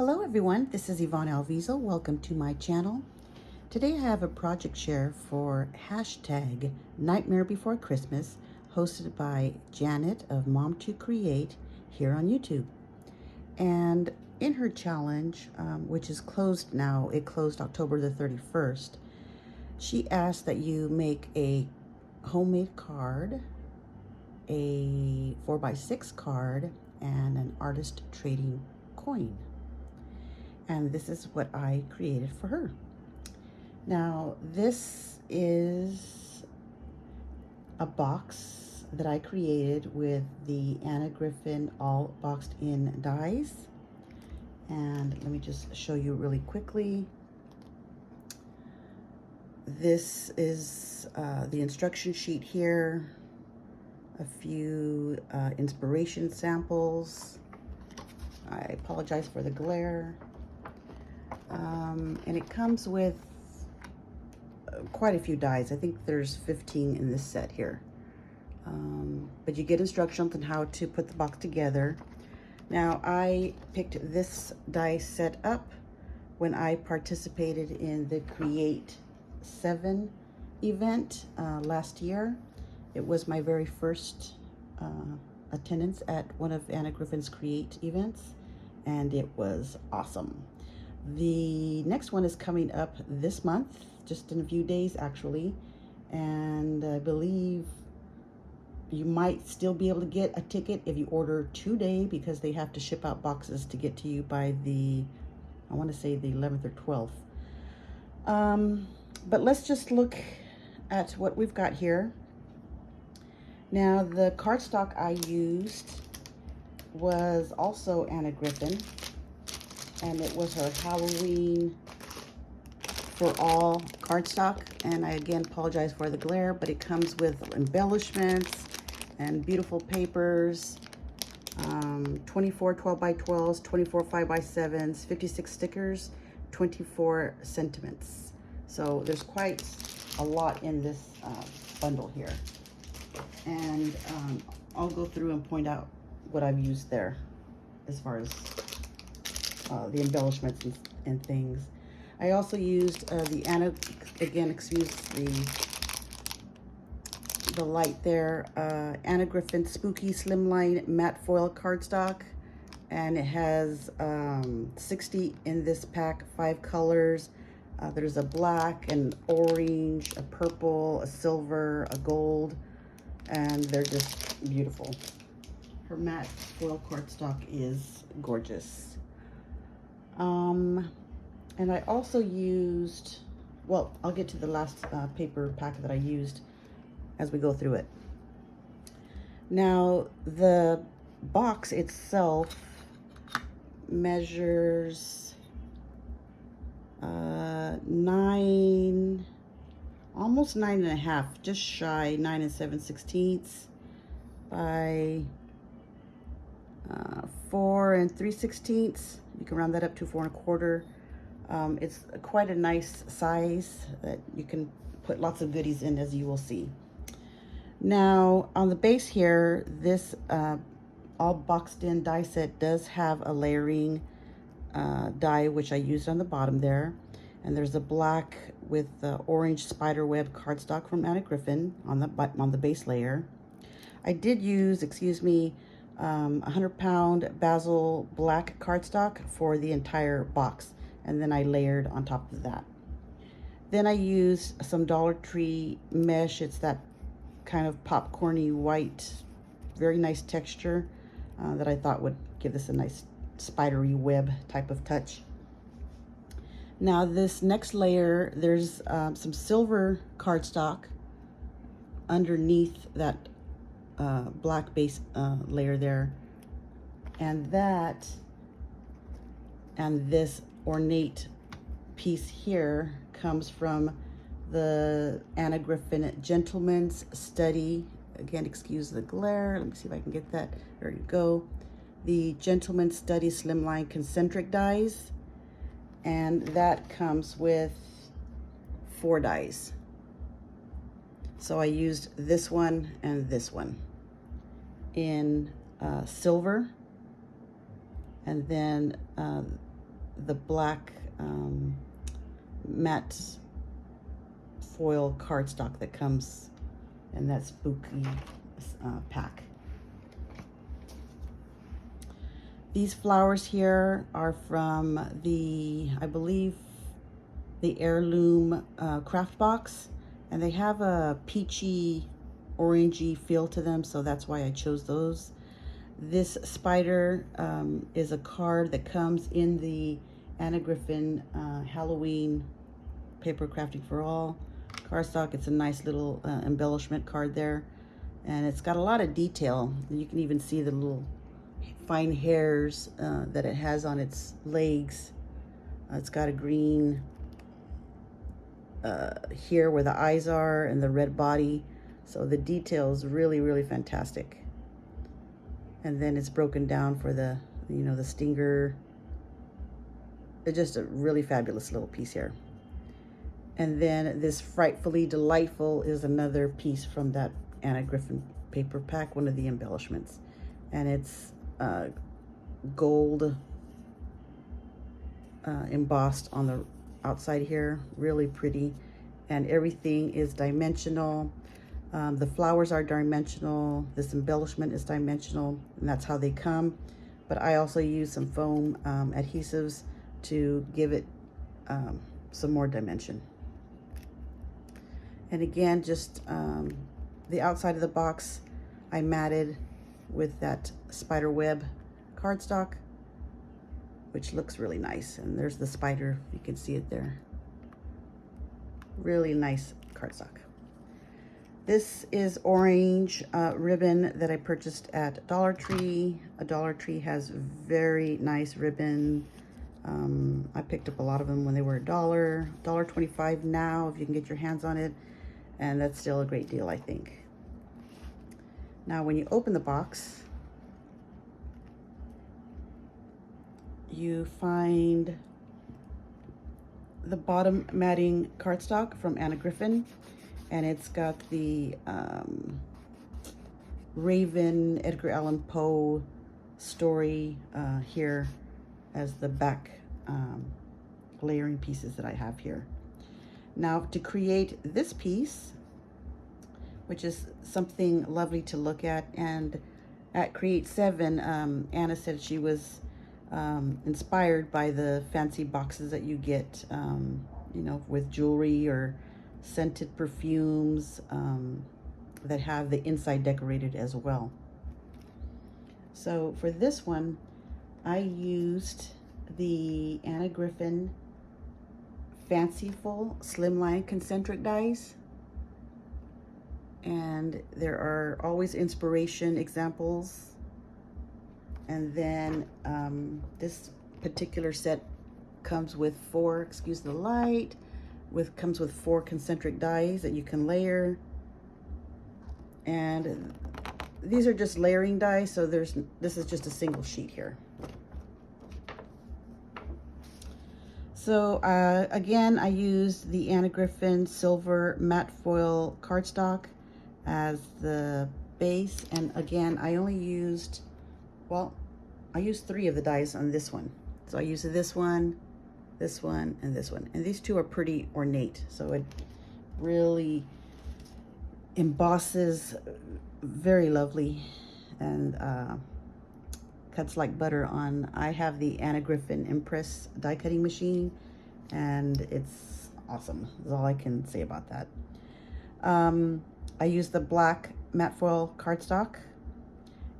Hello everyone, this is Yvonne Alviso. Welcome to my channel. Today I have a project share for hashtag Nightmare Before Christmas, hosted by Janet of Mom to Create here on YouTube. And in her challenge, which is closed now, it closed October the 31st, she asked that you make a homemade card, a 4x6 card, and an artist trading coin. And this is what I created for her. Now, this is a box that I created with the Anna Griffin all boxed in dies. And let me just show you really quickly. This is the instruction sheet here, a few inspiration samples. I apologize for the glare. And it comes with quite a few dies. I think there's 15 in this set here. But you get instructions on how to put the box together. Now, I picked this die set up when I participated in the Create 7 event last year. It was my very first attendance at one of Anna Griffin's Create events, and it was awesome. The next one is coming up this month, just in a few days actually, and I believe you might still be able to get a ticket if you order today, because they have to ship out boxes to get to you by the, I want to say the 11th or 12th. But let's just look at what we've got here. Now, the cardstock I used was also Anna Griffin, and it was her Halloween for all cardstock. And I again apologize for the glare, but it comes with embellishments and beautiful papers, 24 12x12s, 24 5x7s, 56 stickers, 24 sentiments. So there's quite a lot in this bundle here. And I'll go through and point out what I've used there as far as the embellishments and things. I also used the Anna, again, excuse the light there, Anna Griffin Spooky Slimline Matte Foil Cardstock. And it has 60 in this pack, 5 colors. There's a black, an orange, a purple, a silver, a gold, and they're just beautiful. Her matte foil cardstock is gorgeous. And I also used, well, I'll get to the last paper pack that I used as we go through it. Now, the box itself measures 9, almost 9.5, just shy 9 7/16 by 4 3/16. You can round that up to 4 1/4. It's quite a nice size that you can put lots of goodies in, as you will see. Now, on the base here, this all boxed in die set does have a layering die, which I used on the bottom there. And there's a black with the orange spiderweb cardstock from Anna Griffin on the base layer. I did use, 100-pound basil black cardstock for the entire box, and then I layered on top of that. Then I used some Dollar Tree mesh. It's that kind of popcorny white, very nice texture that I thought would give this a nice spidery web type of touch. Now, this next layer, there's some silver cardstock underneath that black base layer there, and this ornate piece here comes from the Anna Griffin Gentleman's Study. Again, excuse the glare. Let me see if I can get that. There you go. The Gentleman's Study Slimline Concentric dies, and that comes with 4 dies. So I used this one and this one in silver, and then the black matte foil cardstock that comes in that spooky pack. These flowers here are from I believe, the Heirloom craft box, and they have a peachy, orangey feel to them, so that's why I chose those. This spider is a card that comes in the Anna Griffin Halloween Paper Crafting for All cardstock. It's a nice little embellishment card there, and it's got a lot of detail. You can even see the little fine hairs that it has on its legs. It's got a green here where the eyes are, and the red body, so the detail is really, really fantastic. And then it's broken down for the, you know, the stinger. It's just a really fabulous little piece here. And then this Frightfully Delightful is another piece from that Anna Griffin paper pack, one of the embellishments. And it's gold embossed on the outside here, really pretty. And everything is dimensional. The flowers are dimensional. This embellishment is dimensional, and that's how they come. But I also use some foam adhesives to give it some more dimension. And again, just the outside of the box, I matted with that spider web cardstock, which looks really nice. And there's the spider, you can see it there. Really nice cardstock. This is orange ribbon that I purchased at Dollar Tree. Dollar Tree has very nice ribbon. I picked up a lot of them when they were $1.25 now, if you can get your hands on it. And that's still a great deal, I think. Now, when you open the box, you find the bottom matting cardstock from Anna Griffin. And it's got the Raven Edgar Allan Poe story here as the back layering pieces that I have here. Now, to create this piece, which is something lovely to look at, and at Create 7, Anna said she was inspired by the fancy boxes that you get, you know, with jewelry or scented perfumes that have the inside decorated as well. So for this one, I used the Anna Griffin Fanciful Slimline Concentric dies. And there are always inspiration examples. And then this particular set comes with four, excuse the light, comes with 4 concentric dies that you can layer. And these are just layering dies, so this is just a single sheet here. So again, I used the Anna Griffin Silver Matte Foil cardstock as the base. And again, I only used, well, I used 3 of the dies on this one. So I used this one, and this one. And these 2 are pretty ornate, so it really embosses very lovely and cuts like butter on. I have the Anna Griffin Impress die cutting machine, and it's awesome. That's all I can say about that. I used the black matte foil cardstock,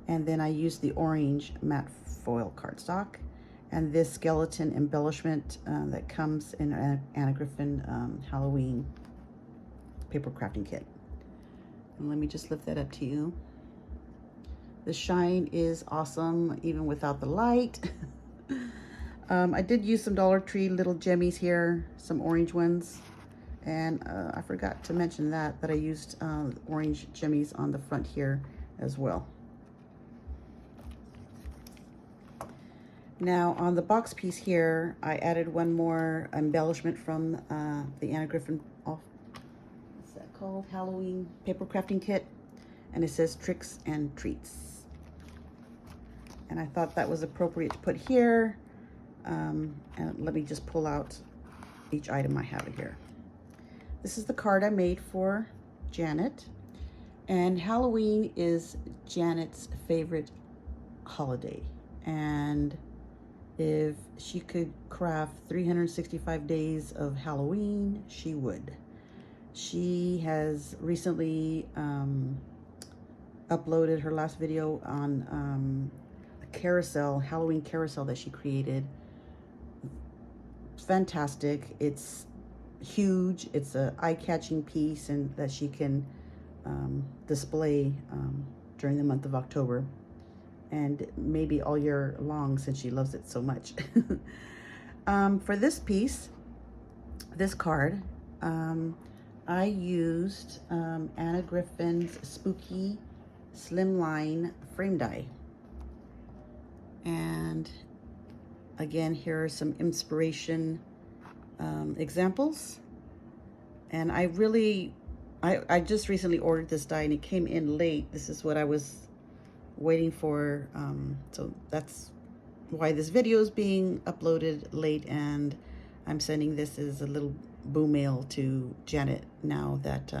and then I used the orange matte foil cardstock, and this skeleton embellishment that comes in Anna Griffin Halloween paper crafting kit. And let me just lift that up to you. The shine is awesome, even without the light. I did use some Dollar Tree little gemmies here, some orange ones. And I forgot to mention that I used orange gemmies on the front here as well. Now on the box piece here, I added one more embellishment from the Anna Griffin, what's that called? Halloween paper crafting kit. And it says Tricks and Treats. And I thought that was appropriate to put here. And let me just pull out each item I have here. This is the card I made for Janet. And Halloween is Janet's favorite holiday. And if she could craft 365 days of Halloween, she would. She has recently uploaded her last video on a carousel, Halloween carousel that she created. Fantastic. It's huge. It's a eye-catching piece, and that she can display during the month of October, and maybe all year long, since she loves it so much. For this piece, this card, I used Anna Griffin's Spooky Slimline frame die. And again, here are some inspiration examples. And I just recently ordered this die, and it came in late. This is what I was waiting for. So that's why this video is being uploaded late, and I'm sending this as a little boo mail to Janet now that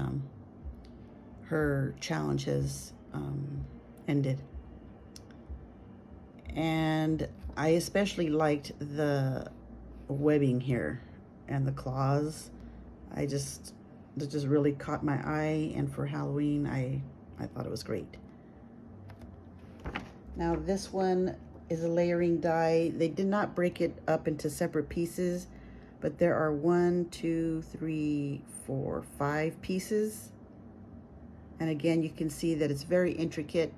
her challenge has ended. And I especially liked the webbing here and the claws. It just really caught my eye, and for Halloween I thought it was great. Now this one is a layering die. They did not break it up into separate pieces, but there are 1, 2, 3, 4, 5 pieces. And again, you can see that it's very intricate.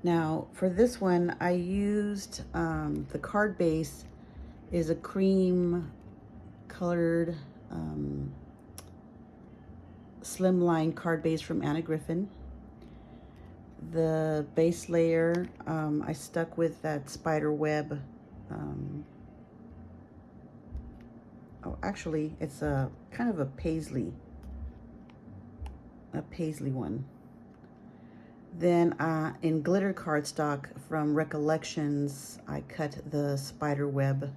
Now for this one, I used the card base is a cream colored slimline card base from Anna Griffin. The base layer, I stuck with that spider web. Oh, actually, it's a kind of a paisley one. Then in glitter cardstock from Recollections, I cut the spider web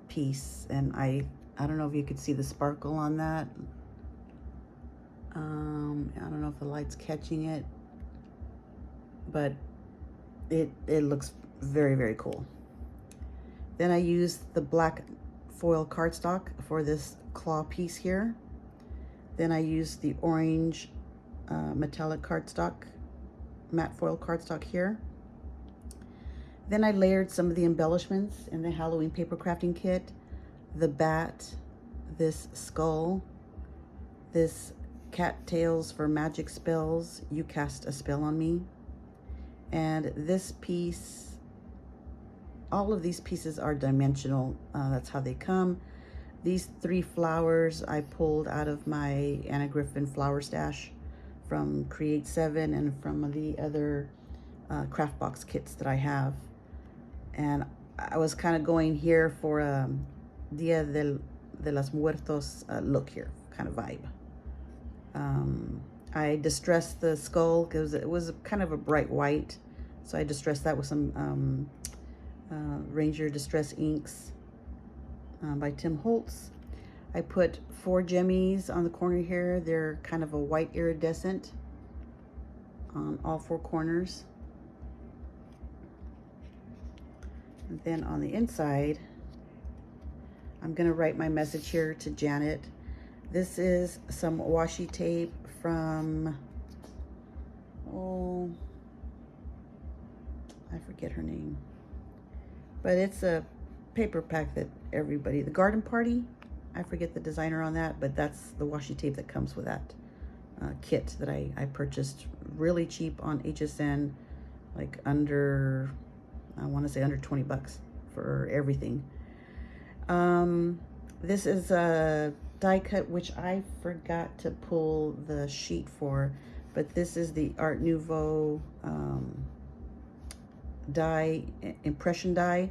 piece, and I don't know if you could see the sparkle on that. I don't know if the light's catching it, but it looks very, very cool. Then I used the black foil cardstock for this claw piece here. Then I used the orange metallic cardstock, matte foil cardstock here. Then I layered some of the embellishments in the Halloween paper crafting kit. The bat, this skull, this cattails for magic spells, you cast a spell on me. And this piece, all of these pieces are dimensional. That's how they come. These 3 flowers I pulled out of my Anna Griffin flower stash from Create 7 and from the other craft box kits that I have. And I was kind of going here for a Dia de los Muertos look here, kind of vibe. I distressed the skull because it was kind of a bright white. So I distressed that with some Ranger Distress inks by Tim Holtz. I put 4 jemmies on the corner here. They're kind of a white iridescent on all 4 corners. And then on the inside, I'm gonna write my message here to Janet. This is some washi tape from, oh, I forget her name. But it's a paper pack that everybody, the Garden Party, I forget the designer on that, but that's the washi tape that comes with that kit that I purchased really cheap on HSN, like under, I want to say under 20 bucks for everything. This is a die cut, which I forgot to pull the sheet for, but this is the Art Nouveau die, impression die.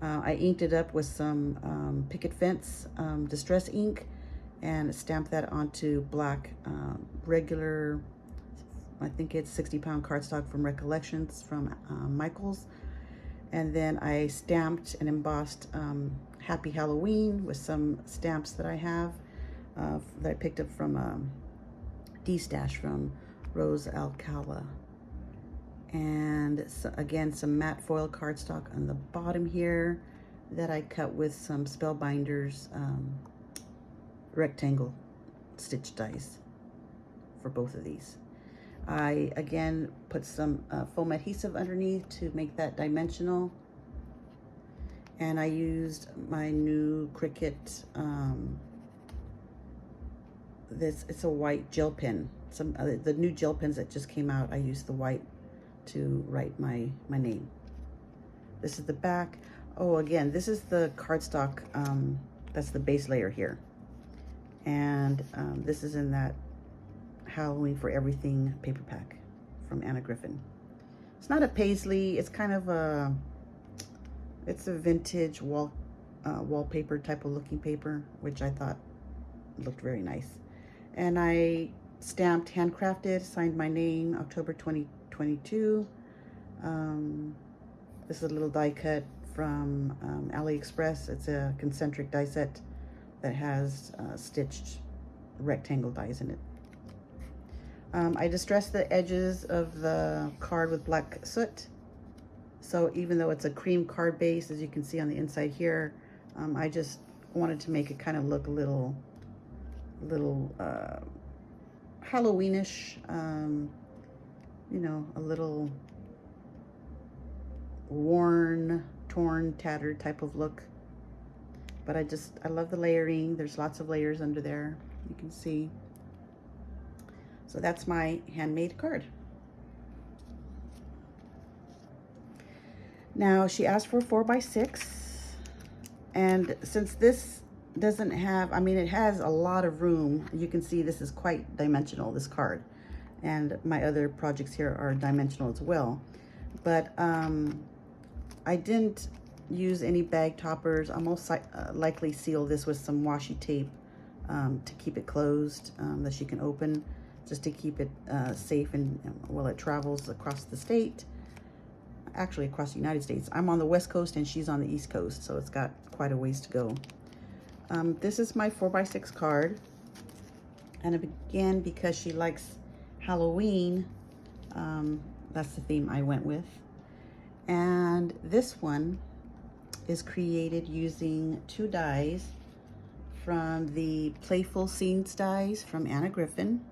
I inked it up with some picket fence distress ink and stamped that onto black regular I think it's 60-pound cardstock from Recollections from Michaels. And then I stamped and embossed Happy Halloween with some stamps that I have that I picked up from D-Stash from Rose Alcala. And so, again, some matte foil cardstock on the bottom here that I cut with some Spellbinders rectangle stitch dies for both of these. I again put some foam adhesive underneath to make that dimensional, and I used my new Cricut it's a white gel pen. Some the new gel pens that just came out, I used the white to write my name. This is the back. Oh, again, this is the cardstock, that's the base layer here. And this is in that Halloween for Everything paper pack from Anna Griffin. It's not a paisley, it's kind of it's a vintage wallpaper type of looking paper, which I thought looked very nice. And I stamped, handcrafted, signed my name, October 2022. This is a little die cut from AliExpress. It's a concentric die set that has stitched rectangle dies in it. I distressed the edges of the card with black soot. So even though it's a cream card base, as you can see on the inside here, I just wanted to make it kind of look a little Halloweenish, you know, a little worn, torn, tattered type of look. But I love the layering. There's lots of layers under there, you can see. So that's my handmade card. Now she asked for 4x6, and since this doesn't have, I mean, it has a lot of room. You can see this is quite dimensional, this card, and my other projects here are dimensional as well. But I didn't use any bag toppers. I'll most likely seal this with some washi tape to keep it closed, that she can open, just to keep it safe and while it travels across the state. Actually across the United States. I'm on the West Coast and she's on the East Coast, so it's got quite a ways to go. This is my 4x6 card, and again, because she likes Halloween, that's the theme I went with. And this one is created using 2 dies from the Playful Scenes dies from Anna Griffin.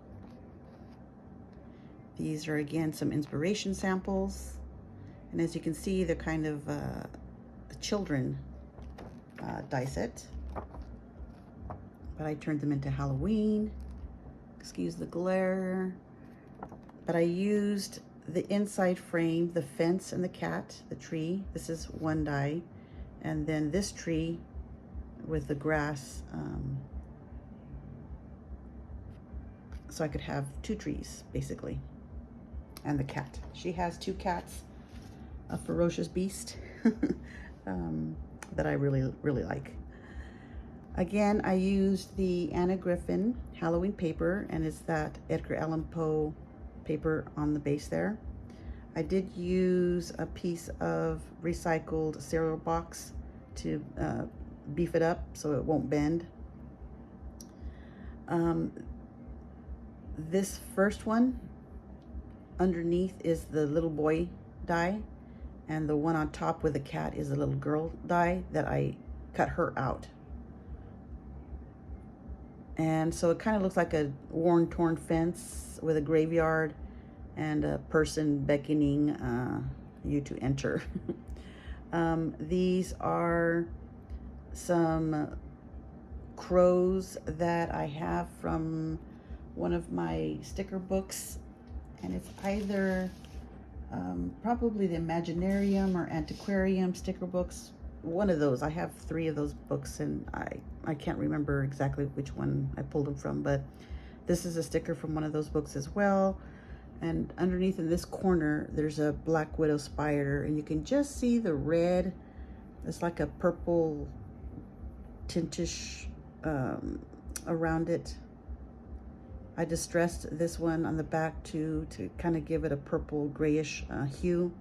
These are again some inspiration samples. And as you can see, they're kind of a children die set. But I turned them into Halloween. Excuse the glare. But I used the inside frame, the fence and the cat, the tree. This is 1 die. And then this tree with the grass. So I could have 2 trees, basically. And the cat. She has 2 cats. A ferocious beast that I really like. Again, I used the Anna Griffin Halloween paper, and it's that Edgar Allan Poe paper on the base there. I did use a piece of recycled cereal box to beef it up so it won't bend. This first one underneath is the little boy die, and the one on top with the cat is a little girl die that I cut her out. And so it kind of looks like a worn, torn fence with a graveyard and a person beckoning you to enter. These are some crows that I have from one of my sticker books, and it's either probably the Imaginarium or Antiquarium sticker books. One of those. I have 3 of those books, and I can't remember exactly which one I pulled them from, but this is a sticker from one of those books as well. And underneath in this corner, there's a black widow spider, and you can just see the red. It's like a purple tintish around it. I distressed this one on the back to kind of give it a purple grayish hue.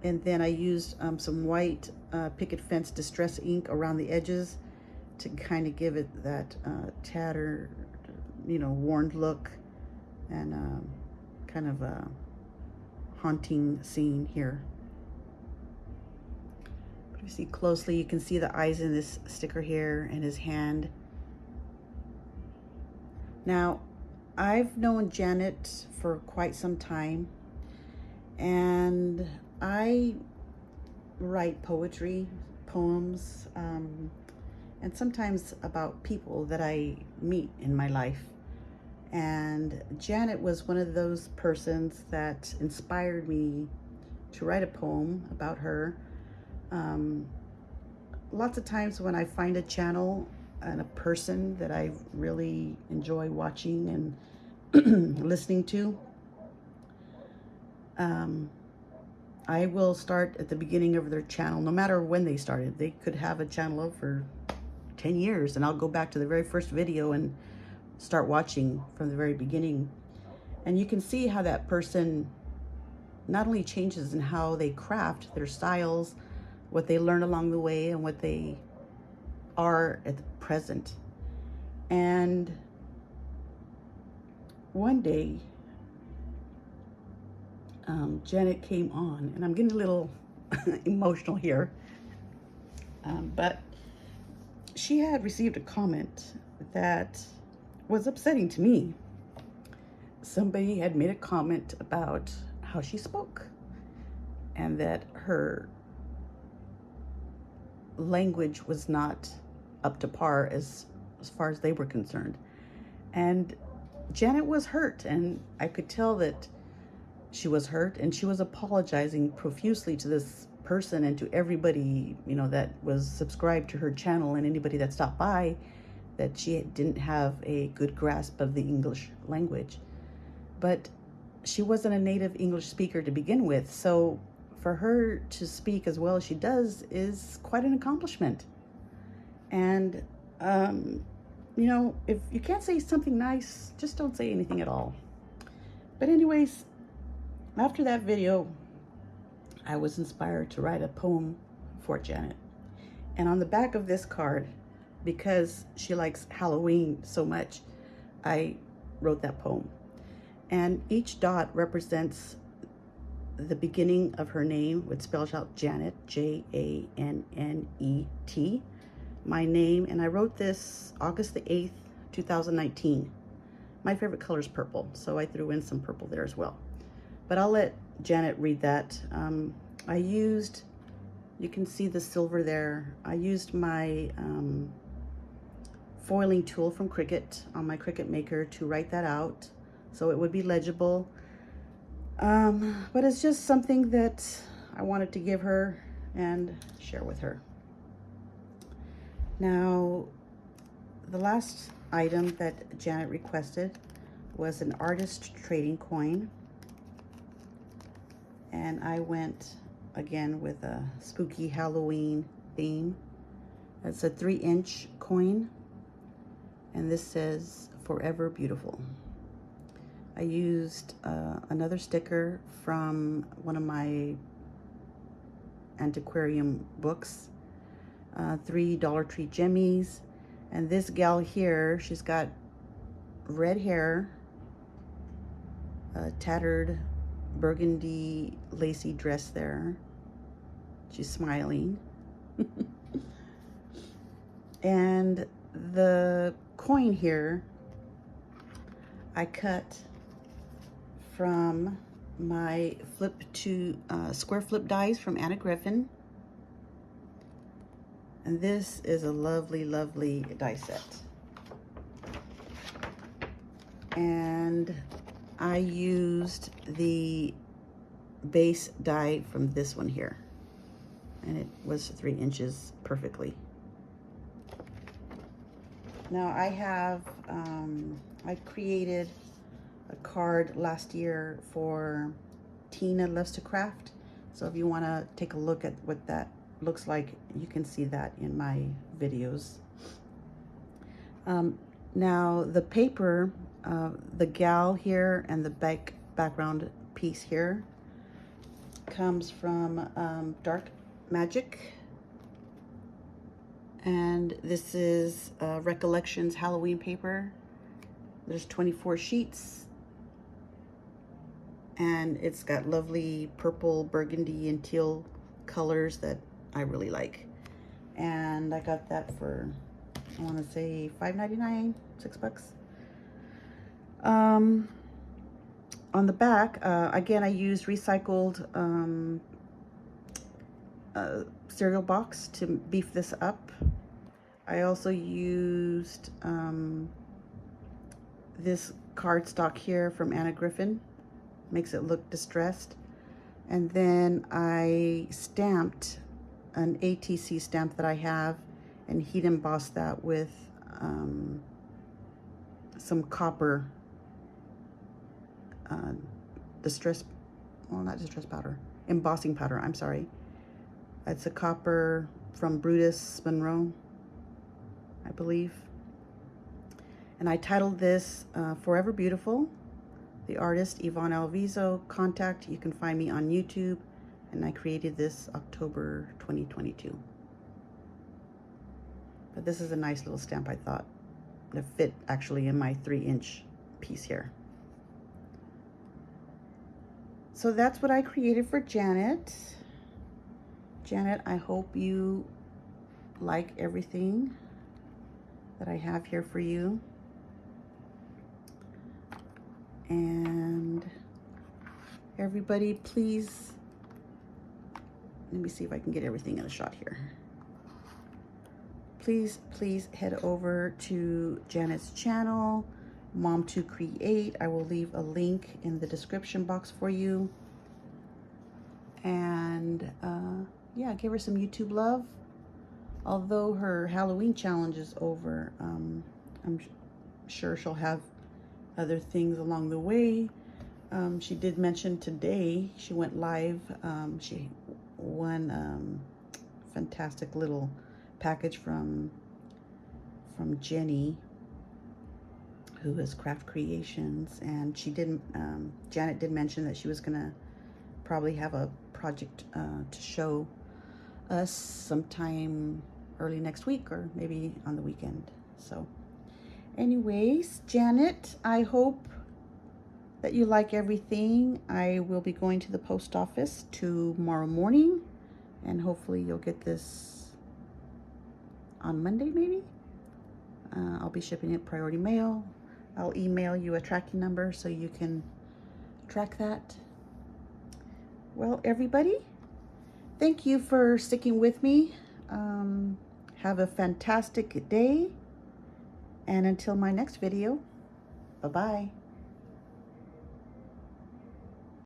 And then I used some white picket fence distress ink around the edges to kind of give it that tattered, worn look, and kind of a haunting scene here. If you see closely, you can see the eyes in this sticker here and his hand. Now, I've known Janet for quite some time, and I write poetry, poems, and sometimes about people that I meet in my life. And Janet was one of those persons that inspired me to write a poem about her. Lots of times when I find a channel and a person that I really enjoy watching and listening to, I will start at the beginning of their channel, no matter when they started. They could have a channel up for 10 years, and I'll go back to the very first video and start watching from the very beginning. And you can see how that person not only changes in how they craft their styles, what they learn along the way, and what they are at the present. And one day, Janet came on, and I'm getting a little emotional here, but she had received a comment that was upsetting to me. Somebody had made a comment about how she spoke, and that her language was not up to par as far as they were concerned. And Janet was hurt, and I could tell that she was hurt, and she was apologizing profusely to this person and to everybody, that was subscribed to her channel, and anybody that stopped by, that she didn't have a good grasp of the English language. But she wasn't a native English speaker to begin with, so for her to speak as well as she does is quite an accomplishment. And if you can't say something nice, just don't say anything at all. But anyways, after that video, I was inspired to write a poem for Janet. And on the back of this card, because she likes Halloween so much, I wrote that poem. And each dot represents the beginning of her name, which spells out Janet, Jannet, my name. And I wrote this August the 8th, 2019. My favorite color is purple, so I threw in some purple there as well. But I'll let Janet read that. I used, you can see the silver there. I used my foiling tool from Cricut on my Cricut Maker to write that out so it would be legible. But it's just something that I wanted to give her and share with her. Now, the last item that Janet requested was an artist trading coin. And I went again with a spooky Halloween theme. It's a 3-inch coin, and this says "Forever Beautiful." I used another sticker from one of my antiquarian books, 3 Dollar Tree Jemmies. And this gal here, she's got red hair, a tattered burgundy lacy dress there. She's smiling. And the coin here, I cut from my square flip dies from Griffin. And this is a lovely, lovely die set. And I used the base die from this one here, and it was 3 inches perfectly. Now I have, I created a card last year for Tina Loves to Craft. So if you want to take a look at what that looks like, you can see that in my videos. Now the paper, the gal here and the background piece here comes from Dark Magic. And this is Recollections Halloween paper. There's 24 sheets. And it's got lovely purple, burgundy, and teal colors that I really like. And I got that for, I want to say $5.99, $6. On the back, again, I used recycled cereal box to beef this up. I also used this cardstock here from Griffin. Makes it look distressed. And then I stamped an ATC stamp that I have and heat embossed that with some copper embossing powder, I'm sorry. It's a copper from Brutus Monroe, I believe. And I titled this Forever Beautiful. The artist, Yvonne Alviso. Contact, you can find me on YouTube. And I created this October 2022. But this is a nice little stamp, I thought. It fit actually in my 3-inch piece here. So that's what I created for Janet. Janet, I hope you like everything that I have here for you. And everybody, please, let me see if I can get everything in the shot here. Please head over to Janet's channel, Mom to Create. I will leave a link in the description box for you. And yeah, give her some YouTube love. Although her Halloween challenge is over, I'm sure she'll have other things along the way. She did mention today she went live. She won fantastic little package from Jenny, who is Craft Creations, and she didn't. Janet did mention that she was gonna probably have a project to show us sometime early next week or maybe on the weekend. So anyways, Janet, I hope that you like everything. I will be going to the post office tomorrow morning, and hopefully you'll get this on Monday maybe. I'll be shipping it priority mail. I'll email you a tracking number so you can track that. Well, everybody, thank you for sticking with me. Have a fantastic day. And until my next video, bye-bye.